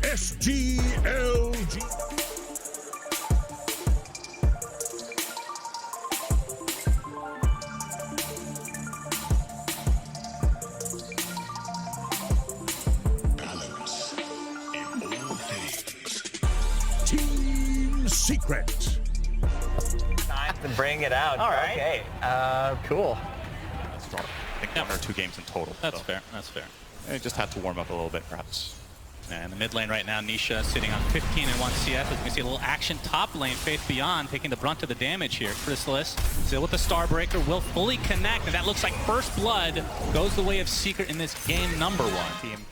PSG.LGD. Balance in all things. Team Secret. Time to bring it out. All right. Okay. Cool. Start, I think 1 or 2 games in total. That's fair. That's fair. They just had to warm up a little bit, perhaps. Yeah, in the mid lane right now, Nisha sitting on 15 and 1 CS. As you can see, a little action top lane. Faith Beyond taking the brunt of the damage here. Chrysalis still with the Starbreaker, will fully connect, and that looks like first blood goes the way of Secret in this game number 1. Team.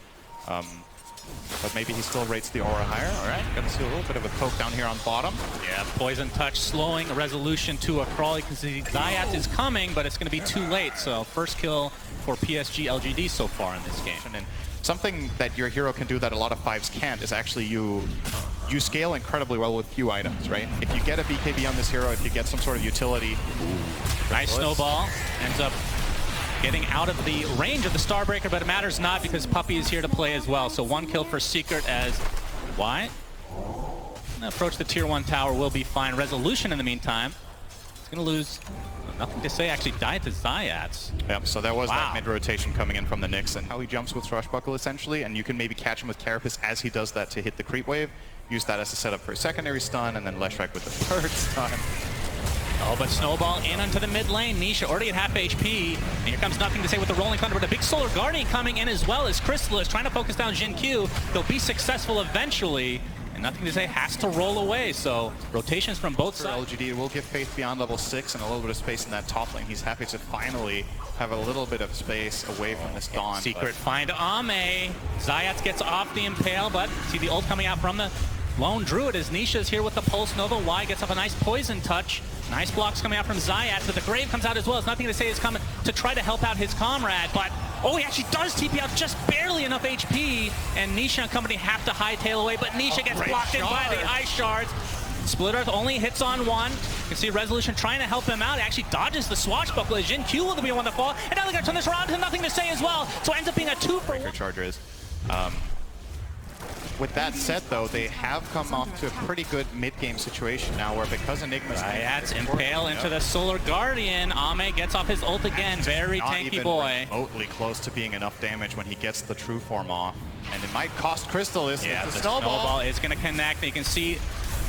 But maybe he still rates the aura higher. All right, gonna see a little bit of a poke down here on bottom. Yeah, Poison Touch slowing Resolution to a crawl. You can see Zayat is coming, but it's going to be too late. So first kill for PSG.LGD so far in this game. And something that your hero can do that a lot of 5s can't is actually you scale incredibly well with few items, right? If you get a BKB on this hero, if you get some sort of utility. Nice snowball. Ends up getting out of the range of the Starbreaker, but it matters not because Puppey is here to play as well. So 1 kill for Secret as why? Approach the tier 1 tower will be fine. Resolution in the meantime. He's going to lose. Nothing to say, actually died to Zayats. Yep, so there was that mid-rotation coming in from the Nyx, and how he jumps with Swashbuckle essentially, and you can maybe catch him with Carapace as he does that to hit the creep wave. Use that as a setup for a secondary stun, and then Leshrac with the third stun. Oh, but Snowball in onto the mid lane. Nisha already at half HP. And here comes Nothing to Say with the Rolling Thunder, but a big Solar Guardian coming in as well as Chrysalis trying to focus down Jin Q. They'll be successful eventually. And Nothing to Say has to roll away, so rotations from both sides. LGD will give Faith Beyond level 6 and a little bit of space in that top lane. He's happy to finally have a little bit of space away from this Dawn. Secret find Ame. Zayats gets off the Impale, but see the ult coming out from the Lone Druid as Nisha's here with the Pulse Nova. Y gets up a nice Poison Touch. Nice blocks coming out from Zayat, but the Grave comes out as well. It's Nothing to Say is coming to try to help out his comrade, but oh, he actually does TP out just barely enough HP, and Nisha and company have to hightail away, but Nisha gets blocked in by the Ice Shards. Split Earth only hits on 1. You can see Resolution trying to help him out. He actually dodges the Swashbuckle as Jin Q will be one to fall, and now they're going to turn this around to Nothing to Say as well, so it ends up being a 2 for 1. Charger is. With that said, though, they have come off to a pretty good mid-game situation now where because Enigma's... Zayats Impale into the Solar Guardian. Ame gets off his ult again. Very tanky boy. Not even remotely close to being enough damage when he gets the true form off. And it might cost Crystallis. Yeah, the snowball is going to connect. You can see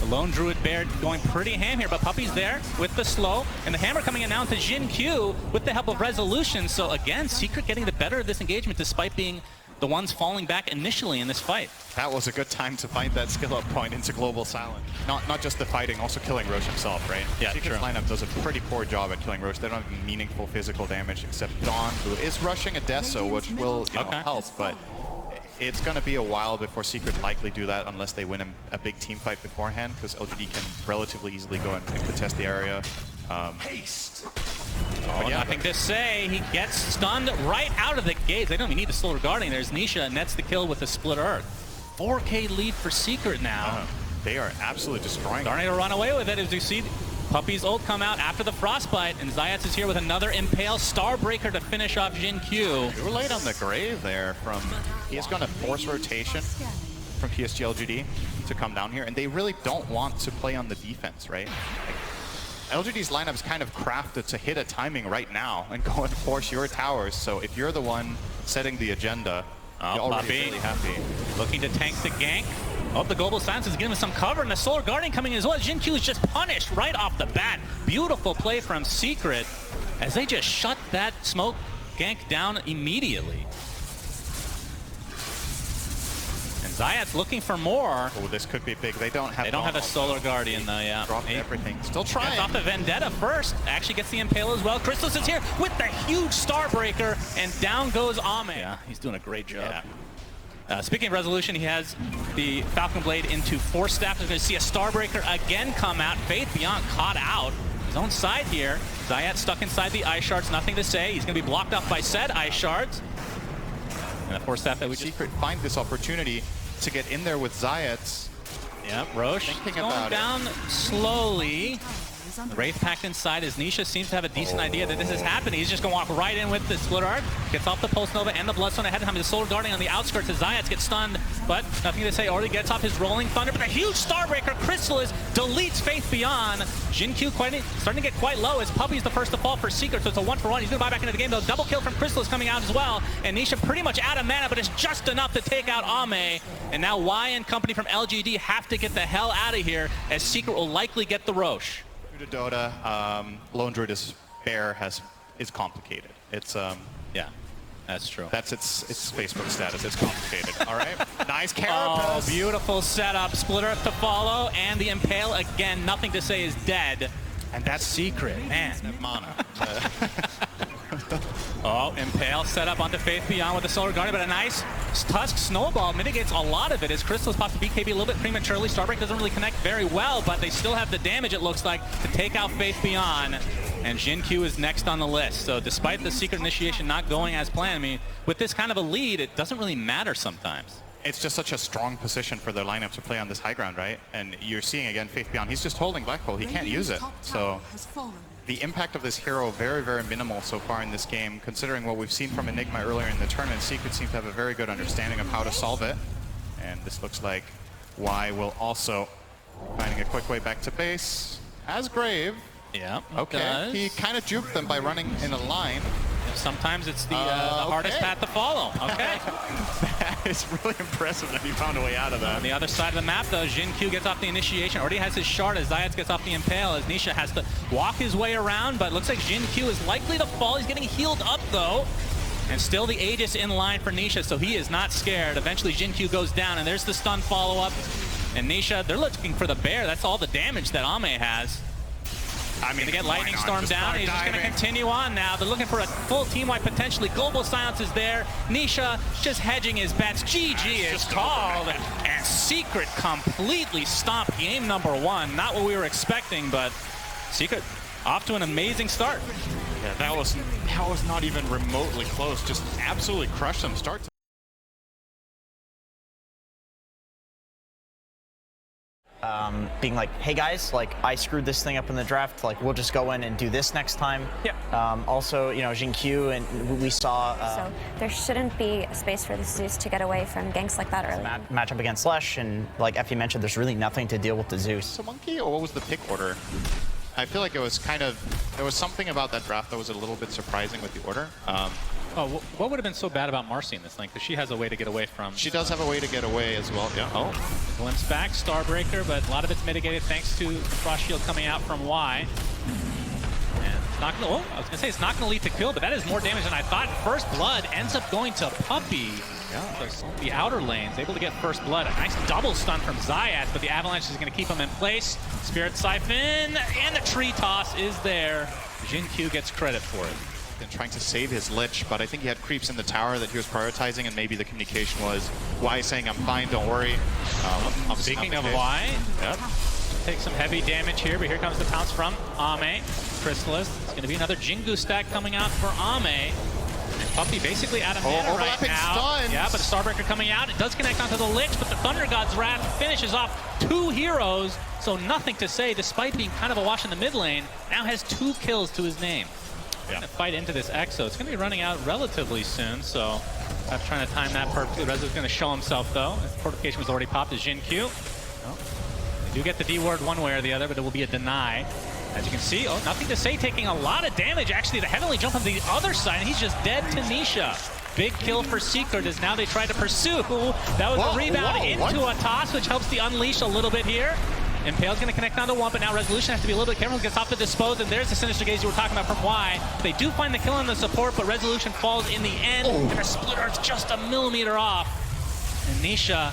the Lone Druid Bear going pretty ham here, but Puppey's there with the slow. And the hammer coming in now to Jin Q with the help of Resolution. So again, Secret getting the better of this engagement despite being the ones falling back initially in this fight. That was a good time to find that skill up point into Global Silent. Not just the fighting, also killing Roche himself, right? Yeah, Secret's lineup does a pretty poor job at killing Roche. They don't have meaningful physical damage except Dawn, who is rushing a Deso, which will help, but it's going to be a while before Secret likely do that unless they win a big team fight beforehand, because LGD can relatively easily go and contest the area. Haste. Oh, yeah, Nothing to Say. He gets stunned right out of the gates. They don't even need the Solar Guardian. There's Nisha, nets the kill with the Split Earth. 4K lead for Secret now. They are absolutely destroying. Starting to run away with it as you see Puppey's ult come out after the Frostbite, and Zayats is here with another Impale Starbreaker to finish off Jin Q. Too late on the Grave there from... He is going to force rotation from PSG.LGD to come down here, and they really don't want to play on the defense, right? LGD's lineup is kind of crafted to hit a timing right now and go and force your towers. So if you're the one setting the agenda, you're already really happy. Looking to tank the gank. Oh, the Global Silence is giving him some cover, and the Solar Guardian coming in as well. Jin Q is just punished right off the bat. Beautiful play from Secret as they just shut that smoke gank down immediately. Zayat's looking for more. Oh, this could be big. They don't have a Solar Guardian though, yeah. Dropped everything. Still trying. Gets off the Vendetta first. Actually gets the Impale as well. Chrysalis is here with the huge Starbreaker, and down goes Ame. Yeah, he's doing a great job. Yeah. Speaking of Resolution, he has the Falcon Blade into Force Staff. We're going to see a Starbreaker again come out. Faith Beyond caught out. His own side here. Zayat stuck inside the Ice Shards. Nothing to Say. He's going to be blocked off by said Ice Shards. And the Force Staff that we Secret find this opportunity to get in there with Zayats. Yep, Roche thinking going about down slowly. The Wraith packed inside as Nisha seems to have a decent idea that this is happening. He's just going to walk right in with the Split Art. Gets off the Pulse Nova and the Bloodstone ahead of him. The Solar Guardian on the outskirts as Zayats gets stunned, but nothing to say. Already gets off his Rolling Thunder, but a huge Starbreaker. Chrysalis deletes Faith Beyond. Jin-Q starting to get quite low as Puppy's the first to fall for Secret, so it's a 1-for-1. He's going to buy back into the game, though. Double kill from Chrysalis coming out as well, and Nisha pretty much out of mana, but it's just enough to take out Ame. And now Y and company from LGD have to get the hell out of here, as Secret will likely get the Roche. To Dota, Lone Druid's bear is complicated. It's Yeah, that's true. that's its Facebook status. It's complicated. All right. Nice Oh, carapace. beautiful setup. Split Earth to follow, and the Impale again. Nothing to say is dead. And that's Secret, man. Mana. Oh, Impale set up onto Faith Beyond with the Solar Guardian, but a nice Tusk Snowball mitigates a lot of it as Crystal's pops the BKB a little bit prematurely. Starbreak doesn't really connect very well, but they still have the damage, it looks like, to take out Faith Beyond. And Jin-Q is next on the list. So despite the Secret initiation not going as planned, I mean, with this kind of a lead, it doesn't really matter sometimes. It's just such a strong position for their lineup to play on this high ground, right? And you're seeing again Faith Beyond. He's just holding Black Hole. He can't use it. So the impact of this hero very, very minimal so far in this game, considering what we've seen from Enigma earlier in the tournament. Secret seems to have a very good understanding of how to solve it. And this looks like Y will also finding a quick way back to base. As Grave. Yeah. Okay. He kind of juked them by running in a line. Sometimes it's the hardest path to follow. Okay. That is really impressive that he found a way out of that. On the other side of the map, though, Jin-Q gets off the initiation. Already has his shard as Zayats gets off the Impale, as Nisha has to walk his way around, but looks like Jin-Q is likely to fall. He's getting healed up, though. And still the Aegis in line for Nisha, so he is not scared. Eventually, Jin-Q goes down, and there's the stun follow-up. And Nisha, they're looking for the bear. That's all the damage that Ame has. I mean, Gonna get Lightning Storm down. He's just gonna continue on now. They're looking for a full team wipe potentially. Global Silence is there. Nisha just hedging his bets. GG is called, and Secret completely stomped game number 1. Not what we were expecting, but Secret off to an amazing start. Yeah, that was not even remotely close. Just absolutely crushed them start to being like, hey guys, like I screwed this thing up in the draft, like we'll just go in and do this next time. Yeah. Also, you know, Jin-Q, and we saw so there shouldn't be a space for the Zeus to get away from ganks like that early. Matchup against Lesh, and like Effie mentioned, there's really nothing to deal with the Zeus. So Monkey, or what was the pick order? I feel like it was kind of, there was something about that draft that was a little bit surprising with the order. Oh, what would have been so bad about Marcy in this lane? Because she has a way to get away from... She does have a way to get away as well, yeah. Oh. Glimpse back, Starbreaker, but a lot of it's mitigated thanks to Frost Shield coming out from Y. And it's not gonna, I was gonna say it's not gonna lead to kill, but that is more damage than I thought. First Blood ends up going to Puppy. Yeah. The outer lanes able to get First Blood. A nice double stun from Zayat, but the Avalanche is gonna keep him in place. Spirit Siphon, and the tree toss is there. Jin-Q gets credit for it. Been trying to save his Lich, but I think he had creeps in the tower that he was prioritizing, and maybe the communication was Y saying, I'm fine, don't worry. Speaking of Y, yep. Take some heavy damage here, but here comes the pounce from Ame. Chrysalis. It's going to be another Jingu stack coming out for Ame. And Puppy basically out of mana right now. Stuns. Yeah, but a Starbreaker coming out. It does connect onto the Lich, but the Thunder God's Wrath finishes off 2 heroes. So nothing to say, despite being kind of a wash in the mid lane. Now has 2 kills to his name. Yeah. Gonna fight into this Exo. It's gonna be running out relatively soon, so I'm trying to time that perfectly. Rezo's gonna show himself though. His fortification was already popped as Jin-Q. Oh. They do get the D word one way or the other, but it will be a deny. As you can see, oh, nothing to say, taking a lot of damage. Actually, the Heavenly Jump on the other side, and he's just dead to Nisha. Big kill for Secret as now they try to pursue. That was a rebound into a toss, which helps the unleash a little bit here. Impale's going to connect onto 1, but now Resolution has to be a little bit careful. Gets off the dispose, and there's the Sinister Gaze you were talking about from Y. They do find the kill on the support, but Resolution falls in the end, and her Split Art's just a millimeter off. And Nisha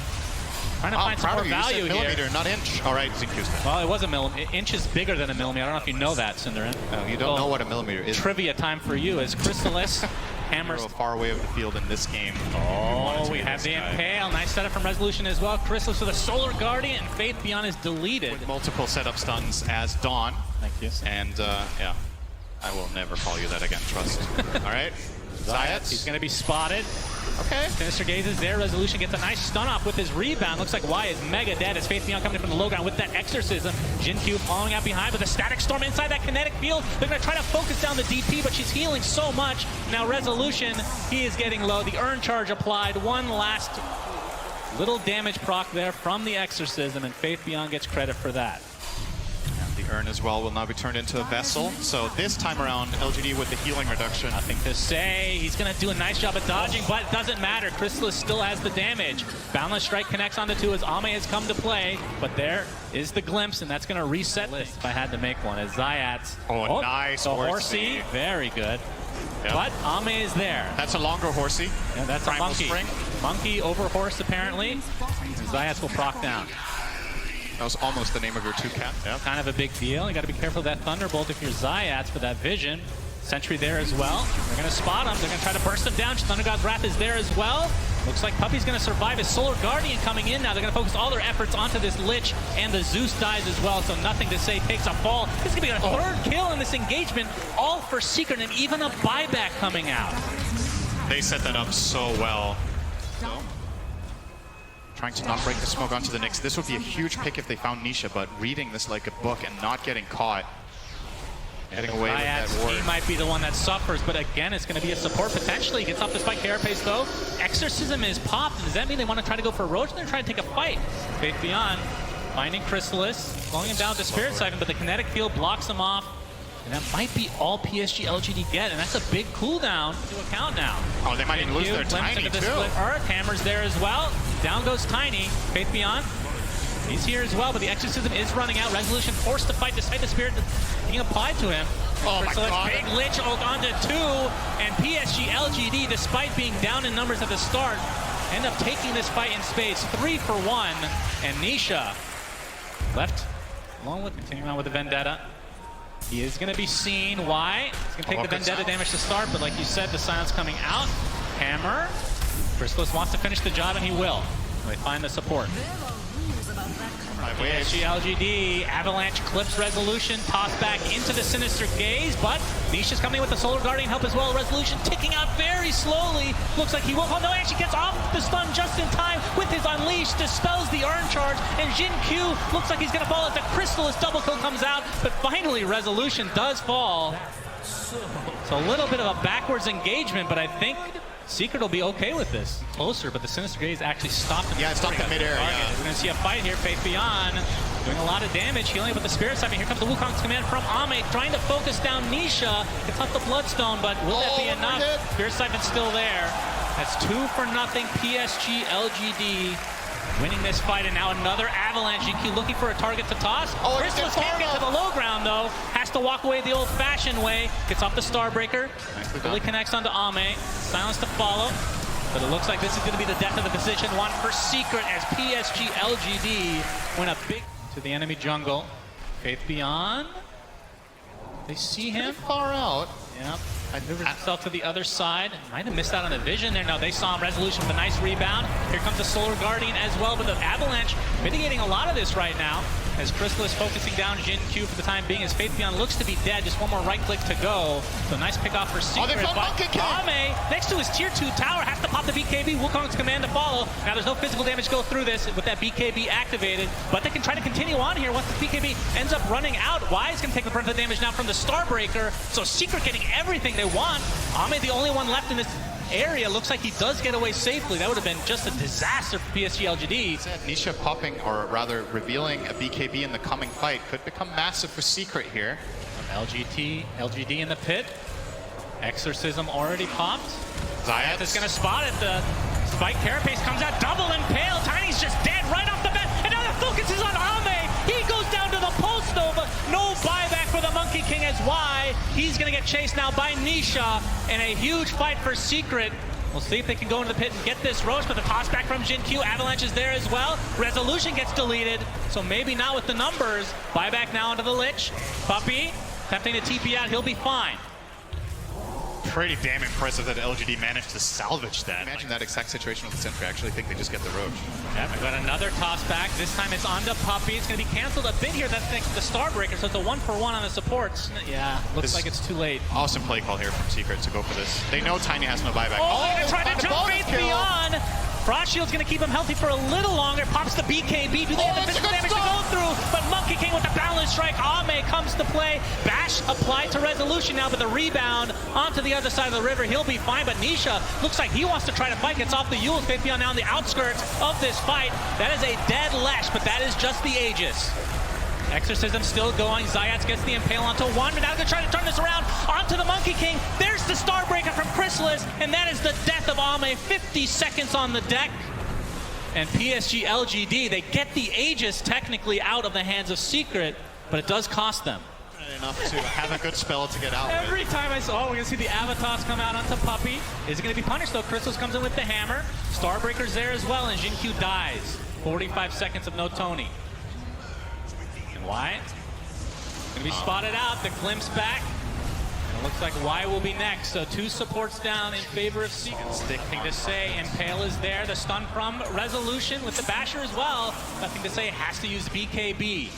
trying to find some more value here. Millimeter, not inch. All right, Zinkusta. Well, it was a millimeter. Inch is bigger than a millimeter. I don't know if you know that, Cinderin. No, you don't know what a millimeter is. Trivia time for you as Chrysalis hammers far away of the field in this game. Oh, we have the Impale. Nice setup from Resolution as well. Chrysalis with a Solar Guardian, and Faith Beyond is deleted. With multiple setup stuns as Dawn. Thank you. And yeah, I will never call you that again, trust. All right. Zayats. He's going to be spotted. Okay. Sinister Gaze is there. Resolution gets a nice stun off with his rebound. Looks like Y is mega dead as Faith Beyond coming in from the low ground with that exorcism. Jin-Q following out behind with a static storm inside that kinetic field. They're going to try to focus down the DP, but she's healing so much. Now Resolution, he is getting low. The urn charge applied. One last little damage proc there from the exorcism, and Faith Beyond gets credit for that. The urn as well will now be turned into a vessel. So this time around, LGD with the healing reduction. Nothing to say. He's going to do a nice job at dodging, but it doesn't matter. Chrysalis still has the damage. Boundless Strike connects onto two as Ame has come to play, but there is the glimpse, and that's going to reset this if I had to make one. As Zayats. Oh, nice the horsey. Very good. Yep. But Ame is there. That's a longer horsey. Yeah, that's Primal a monkey. Spring. Monkey over horse, apparently. And Zayats will proc down. That was almost the name of your 2-cat. Yep. Kind of a big deal. You got to be careful of that Thunderbolt if you're Zayats for that vision. Sentry there as well. They're going to spot him. They're going to try to burst him down. Thunder God's Wrath is there as well. Looks like Puppy's going to survive. His Solar Guardian coming in now. They're going to focus all their efforts onto this Lich, and the Zeus dies as well, so nothing to say. Takes a fall. This is going to be a third kill in this engagement, all for Secret, and even a buyback coming out. They set that up so well. Trying to not break the smoke onto the Nyx. This would be a huge pick if they found Nisha, but reading this like a book and not getting caught. Getting away with that ward. He might be the one that suffers, but again, it's going to be a support potentially. Gets off the spike carapace though. Exorcism is popped. Does that mean they want to try to go for Roach? They're trying to take a fight. Faith Beyond finding Chrysalis, slowing him down to Spirit Siphon, but the kinetic field blocks him off. And that might be all PSG.LGD get, and that's a big cooldown to account now. Oh, they might even lose their Tiny too. Earth Hammer's there as well. Down goes Tiny. Faith Beyond. He's here as well, but the exorcism is running out. Resolution forced to fight despite the spirit being applied to him. Oh my God. Big Lich onto two, and PSG.LGD, despite being down in numbers at the start, end up taking this fight in space 3-for-1, and Nisha left along with continuing on with the Vendetta. He is going to be seen. Why? He's going to take the Vendetta damage to start, but like you said, the silence coming out. Hammer. Chrysalis wants to finish the job, and he will. They find the support. PSG.LGD, Avalanche clips Resolution, tossed back into the Sinister Gaze, but Nisha's coming with the Solar Guardian help as well. Resolution ticking out very slowly. Looks like he will fall. No, actually gets off the stun just in time with his Unleash, dispels the Urn Charge, and Jin-Q looks like he's going to fall as the Chrysalis double kill comes out, but finally Resolution does fall. So a little bit of a backwards engagement, but I think Secret will be okay with this. Closer, but the Sinister Gaze actually stopped him. Yeah, it stopped in midair. Yeah. We're going to see a fight here. Faith Beyond doing a lot of damage, healing with the Spirit Siphon. Here comes the Wukong's command from Ame, trying to focus down Nisha. Gets off the Bloodstone, but will that be enough? Spirit Siphon's still there. That's 2-for-0 PSG.LGD winning this fight, and now another Avalanche. GQ looking for a target to toss. Chrysalis can't get to the low ground though. Has to walk away the old-fashioned way. Gets off the Starbreaker. Really connects onto Ame. Silence to follow. But it looks like this is going to be the death of the position one for Secret as PSG.LGD win a big to the enemy jungle. Faith Beyond. They see him. Far out. Yep. Maneuvers himself to the other side. Might have missed out on the vision there. No, they saw him. Resolution with a nice rebound. Here comes the Solar Guardian as well, but the Avalanche mitigating a lot of this right now as Chrysalis focusing down Jin-Q for the time being as Faith Beyond looks to be dead. Just one more right click to go. So nice pick off for Secret. Ame, next to his tier 2 tower, has to pop the BKB. Wukong's command to follow. Now there's no physical damage go through this with that BKB activated, but they can try to continue on here once the BKB ends up running out. Wise can take the brunt of the damage now from the Starbreaker. So Secret getting everything they want. Ame the only one left in this area. Looks like he does get away safely. That would have been just a disaster for PSG.LGD. Nisha popping, or rather revealing a BKB in the coming fight could become massive for Secret here. LGD in the pit. Exorcism already popped. Zayats is going to spot it. The spike carapace comes out, double impale. Tiny's just dead right off the bat. And now the focus is on Ame. He goes down to the Pulse Nova. No buyback for the Monkey King as Y. He's going to get chased now by Nisha. And a huge fight for Secret. We'll see if they can go into the pit and get this Roche, but the toss back from Jin-Q. Avalanche is there as well. Resolution gets deleted, so maybe not with the numbers. Buyback now onto the Lich. Puppy attempting to TP out. He'll be fine. pretty damn impressive that LGD managed to salvage that. Imagine that exact situation with the Sentry. I actually think they just get the Roach. Yep, we got another toss back. This time it's onto Puppey. It's going to be canceled a bit here. That's the Starbreaker, so it's a 1-for-1 on the supports. Yeah, looks like it's too late. Awesome play call here from Secret to go for this. They know Tiny has no buyback. Oh, they're going to try to jump Faith Beyond. Frost Shield's going to keep him healthy for a little longer. Pops the BKB. Do they have the physical damage to go through? But Monkey King with the balance strike. Ame comes to play. Bash applied to Resolution now, but the rebound onto the other side of the river. He'll be fine, but Nisha looks like he wants to try to fight. Gets off the Yule. Faith Beyond now on the outskirts of this fight. That is a dead Lash, but that is just the Aegis. Exorcism still going. Zayats gets the Impale onto one, but now they're going to try to turn this around onto the Monkey King. There's the Starbreaker from Chrysalis, and that is the death of Ame. 50 seconds on the deck. And PSG.LGD, they get the Aegis technically out of the hands of Secret, but it does cost them. Enough to have a good spell to get out with. Every time I saw, we're going to see the Avatars come out onto Puppey. Is it going to be punished, though? Chrysalis comes in with the hammer. Starbreaker's there as well, and Jin-Q dies. 45 seconds of no Tony. Y going to be spotted out. The glimpse back. And it looks like Y will be next. So 2 supports down in favor of Secret. Nothing to say. Impale is there. The stun from Resolution with the Basher as well. Nothing to say. Has to use BKB.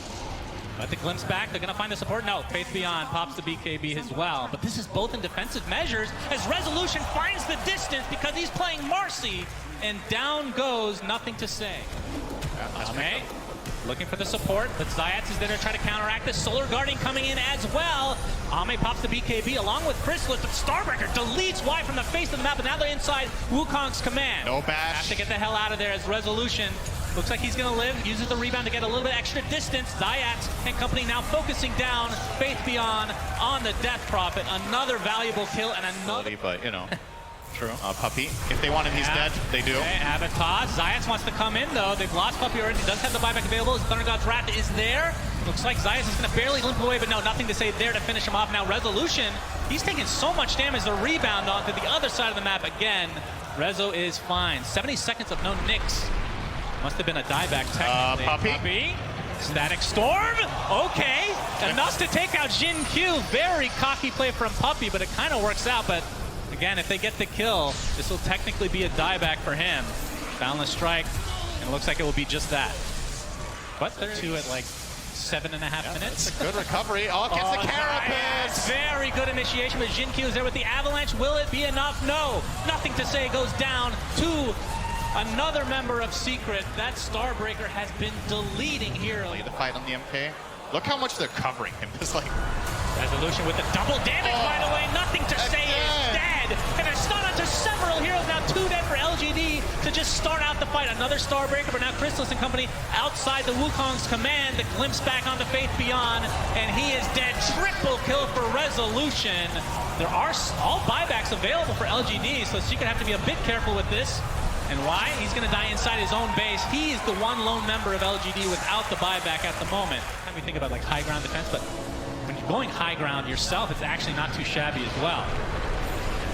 But the glimpse back. They're going to find the support. No, Faith Beyond pops the BKB as well. But this is both in defensive measures as Resolution finds the distance because he's playing Marcy. And down goes Nothing to say. Ame looking for the support, but Zayats is there to try to counteract this. Solar Guardian coming in as well. Ame pops the BKB along with Chrysalis, but Starbreaker deletes Y from the face of the map, and now they're inside Wukong's command. No bash. Have to get the hell out of there as Resolution. Looks like he's going to live, uses the rebound to get a little bit extra distance. Zayats and company now focusing down Faith Beyond on the Death Prophet. Another valuable kill and another... But, you know... True. Puppey. If they want him, he's dead. They do. Okay, Avatar. Zayats wants to come in, though. They've lost Puppey already. Does have the buyback available. His Thunder God's Wrath is there. Looks like Zayats is going to barely limp away, but no, Nothing to say there to finish him off. Now, Resolution, he's taking so much damage. The rebound onto the other side of the map again. Rezo is fine. 70 seconds of no nicks. Must have been a dieback technically. Puppey. Static Storm. Okay. Enough to take out Jin-Q. Very cocky play from Puppey, but it kind of works out. But again, if they get the kill, this will technically be a dieback for him. Boundless Strike, and it looks like it will be just that. But they're 2 at like 7.5 minutes. Good recovery. Oh, gets the Carapace. Very good initiation, but Jin-Q is there with the Avalanche. Will it be enough? No. Nothing to say. Goes down to another member of Secret. That Starbreaker has been deleting here. The fight on the MK. Look how much they're covering him. It's like... Resolution with the double damage, by the way. Nothing to say is dead. And a stun onto several heroes. Now 2 dead for LGD to just start out the fight. Another Starbreaker, but now Chrysalis and company outside the Wukong's command. The glimpse back onto Faith Beyond, and he is dead. Triple kill for Resolution. There are all buybacks available for LGD, so Secret have to be a bit careful with this. And why? He's going to die inside his own base. He is the one lone member of LGD without the buyback at the moment. Time we think about like high ground defense, but when you're going high ground yourself, it's actually not too shabby as well.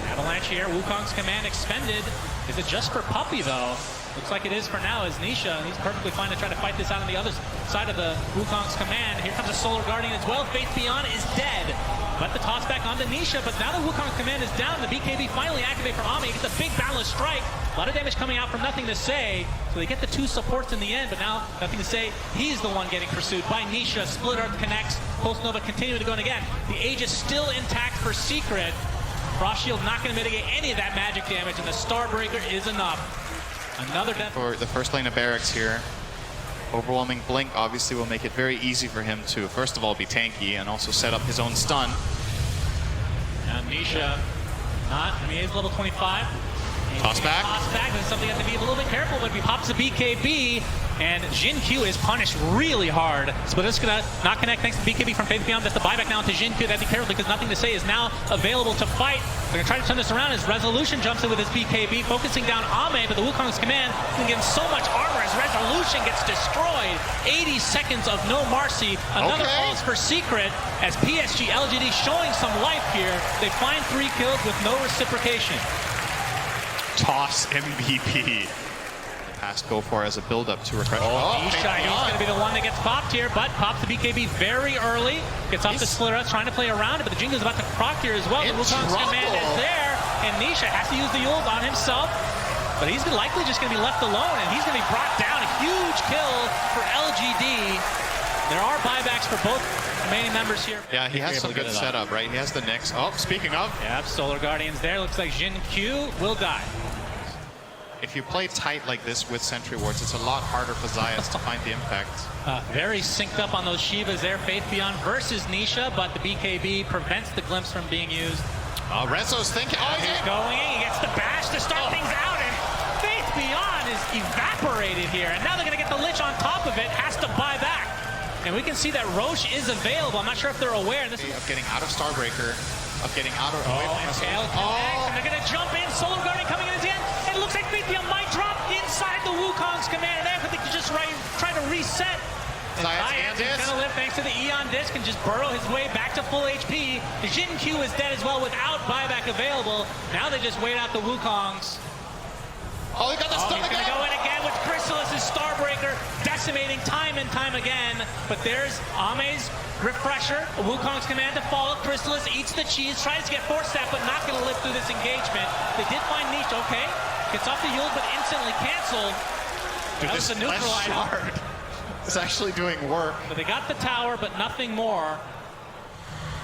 Avalanche here, Wukong's command expended. Is it just for Puppey though? Looks like it is for now as Nisha, and he's perfectly fine to try to fight this out on the other side of the Wukong's command. Here comes a Solar Guardian as well. Faith Beyond is dead. But the toss back onto Nisha, but now the Wukong's command is down. The BKB finally activate for Ame. He gets a big Boundless Strike. A lot of damage coming out from Nothing to Say. So they get the 2 supports in the end, but now Nothing to Say, he's the one getting pursued by Nisha. Split Earth connects. Pulse Nova continuing to go in again. The Aegis still intact for Secret. Frost Shield not going to mitigate any of that magic damage, and the Starbreaker is enough. Another death. For the first lane of barracks here, overwhelming Blink obviously will make it very easy for him to, first of all, be tanky and also set up his own stun. Now Nisha, he's level 25. Toss back. Toss back. This is something you have to be a little bit careful with. He pops the BKB, and Jin-Q is punished really hard. Split is going to not connect thanks to BKB from Faith Beyond. That's the buyback now into Jin-Q. They have to be careful because Nothing to Say is now available to fight. They're going to try to turn this around as Resolution jumps in with his BKB, focusing down Ame, but the Wukong's command can get so much armor as Resolution gets destroyed. 80 seconds of no mercy. Another falls for Secret as PSG.LGD showing some life here. They find 3 kills with no reciprocation. Toss MVP. past go for as a build-up to refresh. Isha, he's going to be the one that gets popped here, but pops the BKB very early. Gets off the Slitter, trying to play around it, but the Jingle's about to proc here as well. The Wukong's command is there, and Nisha has to use the ult on himself. But he's likely just going to be left alone, and he's going to be brought down. A huge kill for LGD. There are buybacks for both remaining members here. Yeah, he has some good setup, right? He has the Nyx. Oh, speaking of. Yep, Solar Guardians there. Looks like Jin Q will die. If you play tight like this with Sentry Wards, it's a lot harder for Zayas to find the impact. Very synced up on those Shivas there. Faith Beyond versus Nisha, but the BKB prevents the glimpse from being used. Rezo's thinking. Oh, He's going in. He gets the bash to start things out, and Faith Beyond is evaporated here. And now they're going to get the Lich on top of it. Has to buy back. And we can see that Roche is available. I'm not sure if they're aware. This of getting out of Starbreaker, of getting out of away from Tail connects, and they're going to jump in. Solar Guardian coming in at the end. It looks like Faith Beyond might drop inside the Wukong's command there, but they can just try to reset. Zayat is going to live thanks to the Eon Disc and just burrow his way back to full HP. The Jin Q is dead as well without buyback available. Now they just wait out the Wukongs. Oh, he got the stun He's going to go in again with Chrysalis' Starbreaker, decimating time and time again. But there's Ame's refresher, Wukong's command to follow. Chrysalis eats the cheese, tries to get force step, but not going to live through this engagement. They did find Niche, okay. Gets off the yield, but instantly canceled. Dude, that was the neutralizer. It's actually doing work. But they got the tower, but nothing more.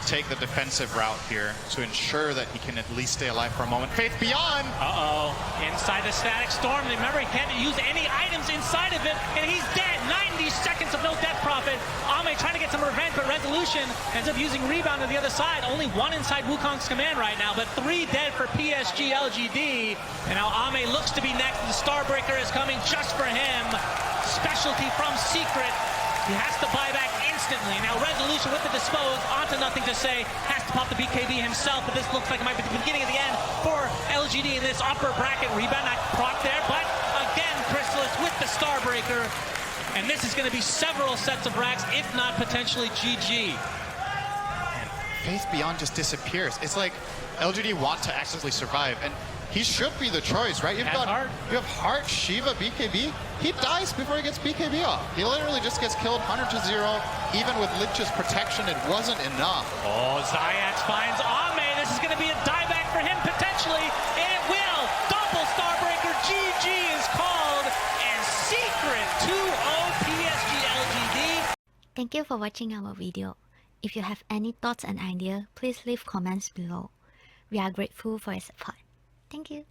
Take the defensive route here to ensure that he can at least stay alive for a moment. Faith Beyond! Uh-oh. Inside the Static Storm. Remember, he can't use any items inside of it, and he's dead. 90 seconds of no death profit. Ame trying to get some revenge, but Resolution ends up using Rebound on the other side. Only one inside Wukong's command right now, but 3 dead for PSG.LGD. And now Ame looks to be next. The Starbreaker is coming just for him. Specialty from Secret. He has to buy back instantly. Now Resolution with the dispose, onto nothing to say, has to pop the BKB himself, but this looks like it might be the beginning of the end for LGD in this upper bracket. Rebound not proc there, but again, Chrysalis with the Starbreaker. And this is going to be several sets of racks, if not potentially GG. And Faith Beyond just disappears. It's like LGD want to actively survive, and he should be the choice, right? You have Heart, Shiva, BKB. He dies before he gets BKB off. He literally just gets killed 100-0. Even with Lich's protection, it wasn't enough. Oh, Zayat finds Ame. This is going to be a dieback for him potentially, and it will. Double Starbreaker. GG is called, and Secret 2-0 PSG.LGD. Thank you for watching our video. If you have any thoughts and ideas, please leave comments below. We are grateful for your support. Thank you.